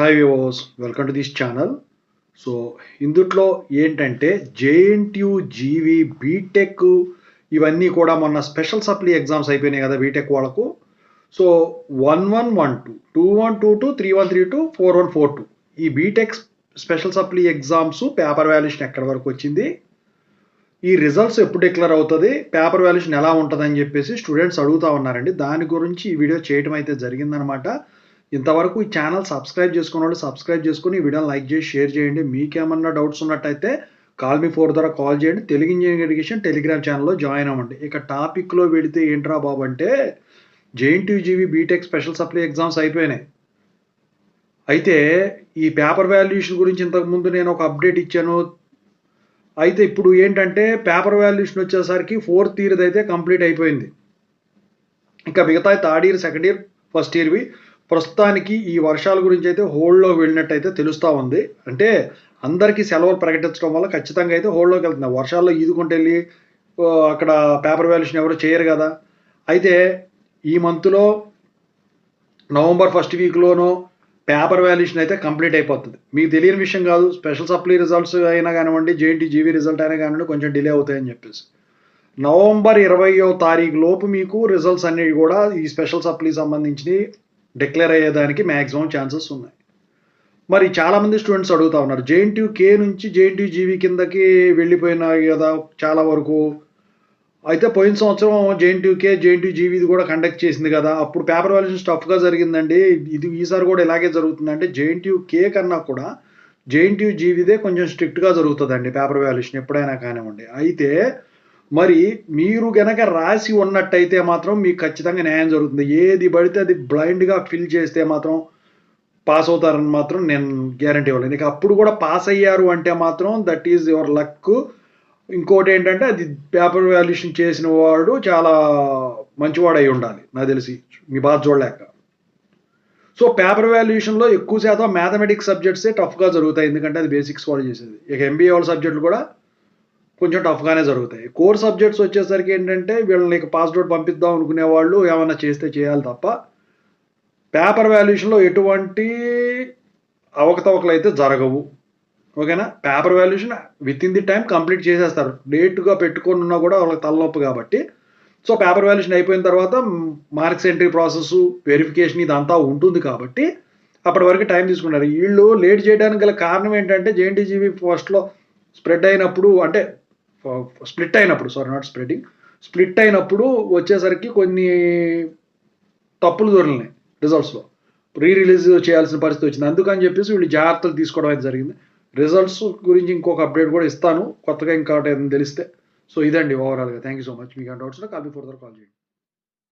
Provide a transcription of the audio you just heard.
Hi viewers, welcome to this channel. So ఇందుట్లో ఏంటంటే JNTU GV BTech ఇవన్నీ కూడా మొన్న స్పెషల్ సప్లీ ఎగ్జామ్స్ అయిపోయినాయి కదా బీటెక్ వాళ్ళకు. సో 1112, 2122, 3132, 4142 ఈ BTech special supply exams paper valuation ఎక్కడి వరకు వచ్చింది, ఈ రిజల్ట్స్ ఎప్పుడు డిక్లేర్ అవుతుంది, పేపర్ వాల్యుయేషన్ ఎలా ఉంటుందని చెప్పేసి స్టూడెంట్స్ అడుగుతూ ఉన్నారండి. దాని గురించి ఈ వీడియో చేయడం అయితే జరిగిందనమాట. ఇంతవరకు ఈ ఛానల్ సబ్స్క్రైబ్ చేసుకున్న వాళ్ళు సబ్స్క్రైబ్ చేసుకుని ఈ వీడియోని లైక్ చేసి షేర్ చేయండి. మీకేమన్నా డౌట్స్ ఉన్నట్టయితే కాల్ మీ 4 ద్వారా కాల్ చేయండి. తెలుగు ఇంజనీరింగ్ ఎడ్యుకేషన్ టెలిగ్రామ్ ఛానల్లో జాయిన్ అవ్వండి. ఇక టాపిక్లో వెళితే ఏంట్రా బాబు అంటే JNTU GV BTech special supply exams అయిపోయినాయి. అయితే ఈ పేపర్ వాల్యుయేషన్ గురించి ఇంతకుముందు నేను ఒక అప్డేట్ ఇచ్చాను. అయితే ఇప్పుడు ఏంటంటే పేపర్ వాల్యుయేషన్ వచ్చేసరికి 4th ఇయర్ది అయితే కంప్లీట్ అయిపోయింది. ఇంకా మిగతా third year, second year, first ఇయర్వి ప్రస్తుతానికి ఈ వర్షాల గురించి అయితే హోల్డ్లోకి వెళ్ళినట్టయితే తెలుస్తూ ఉంది. అంటే అందరికీ సెలవులు ప్రకటించడం వల్ల ఖచ్చితంగా అయితే హోల్డ్లోకి వెళ్తున్నాయి. వర్షాల్లో ఈదుకుంటూ వెళ్ళి అక్కడ పేపర్ వాల్యుయేషన్ ఎవరు చేయరు కదా. అయితే ఈ మంత్లో నవంబర్ 1st వీక్లోనో పేపర్ వాల్యుయేషన్ అయితే కంప్లీట్ అయిపోతుంది. మీకు తెలియని విషయం కాదు, స్పెషల్ సప్లీ రిజల్ట్స్ అయినా కానివ్వండి, జేఎన్టీయూ జీవీ రిజల్ట్ అయినా కానివ్వండి కొంచెం డిలే అవుతాయని చెప్పేసి నవంబర్ 20వ తారీఖు లోపు మీకు రిజల్ట్స్ అనేవి కూడా ఈ స్పెషల్ సప్లీ సంబంధించి డిక్లేర్ అయ్యేదానికి మ్యాక్సిమం ఛాన్సెస్ ఉన్నాయి. మరి చాలామంది స్టూడెంట్స్ అడుగుతూ ఉన్నారు, జేఎన్టీయూ కే నుంచి జేఎన్టీయూ జీవీ కిందకి వెళ్ళిపోయినాయి కదా చాలా వరకు. అయితే పోయిన సంవత్సరం జేఎన్టీయూ కే, జేఎన్టీయూ జీవీది కూడా కండక్ట్ చేసింది కదా, అప్పుడు పేపర్ వాల్యుయేషన్ టఫ్గా జరిగిందండి. ఈసారి కూడా ఇలాగే జరుగుతుందంటే జేఎన్టీయూ కే కన్నా కూడా జేఎన్టీయూ జీవీదే కొంచెం స్ట్రిక్ట్గా జరుగుతుందండి పేపర్ వాల్యుయేషన్ ఎప్పుడైనా కానివ్వండి. అయితే మరి మీరు గనక రాసి ఉన్నట్టయితే మాత్రం మీకు ఖచ్చితంగా న్యాయం జరుగుతుంది. ఏది పడితే అది బ్లైండ్గా ఫిల్ చేస్తే మాత్రం పాస్ అవుతారని మాత్రం నేను గ్యారంటీ ఇవ్వలేను. ఇక అప్పుడు కూడా పాస్ అయ్యారు అంటే మాత్రం దట్ ఈజ్ యువర్ లక్. ఇంకోటి ఏంటంటే అది పేపర్ వాల్యుయేషన్ చేసిన వాడు చాలా మంచివాడు అయి ఉండాలి నాకు తెలిసి, మీ బాధ చూడలేక. సో పేపర్ వాల్యుయేషన్లో ఎక్కువ శాతం మ్యాథమెటిక్స్ సబ్జెక్ట్సే టఫ్గా జరుగుతాయి, ఎందుకంటే అది బేసిక్స్ వాళ్ళు చేసేది. ఇక ఎంబీఏ వాళ్ళ సబ్జెక్టులు కూడా కొంచెం టఫ్గానే జరుగుతాయి. కోర్ సబ్జెక్ట్స్ వచ్చేసరికి ఏంటంటే వీళ్ళని పాస్ అవుట్ పంపిద్దాం అనుకునే వాళ్ళు ఏమైనా చేస్తే చేయాలి తప్ప పేపర్ వాల్యుయేషన్లో ఎటువంటి అవకతవకలు అయితే జరగవు. ఓకేనా. Paper valuation with in the time complete చేసేస్తారు. డేట్గా పెట్టుకొని ఉన్నా కూడా వాళ్ళకి తలనొప్పి కాబట్టి. సో పేపర్ వాల్యుయేషన్ అయిపోయిన తర్వాత మార్క్స్ ఎంట్రీ ప్రాసెస్, వెరిఫికేషన్ ఇదంతా ఉంటుంది కాబట్టి అప్పటి వరకు టైం తీసుకున్నారు. వీళ్ళు లేట్ చేయడానికి గల కారణం ఏంటంటే జేఎన్టీయూ జీవీ ఫస్ట్లో స్ప్లిట్ అయినప్పుడు వచ్చేసరికి కొన్ని తప్పులు దొరికినాయి రిజల్ట్స్లో. రిలీజ్ చేయాల్సిన పరిస్థితి వచ్చింది. అందుకని చెప్పేసి వీళ్ళు జాగ్రత్తలు తీసుకోవడం అయితే జరిగింది. రిజల్ట్స్ గురించి ఇంకొక అప్డేట్ కూడా ఇస్తాను కొత్తగా ఇంకా తెలిస్తే. సో ఇదండి ఓవరాల్గా. Thank you so much. మీకు డౌట్స్ కాల్ మీ 4 ద్వారా కాల్ చేయండి.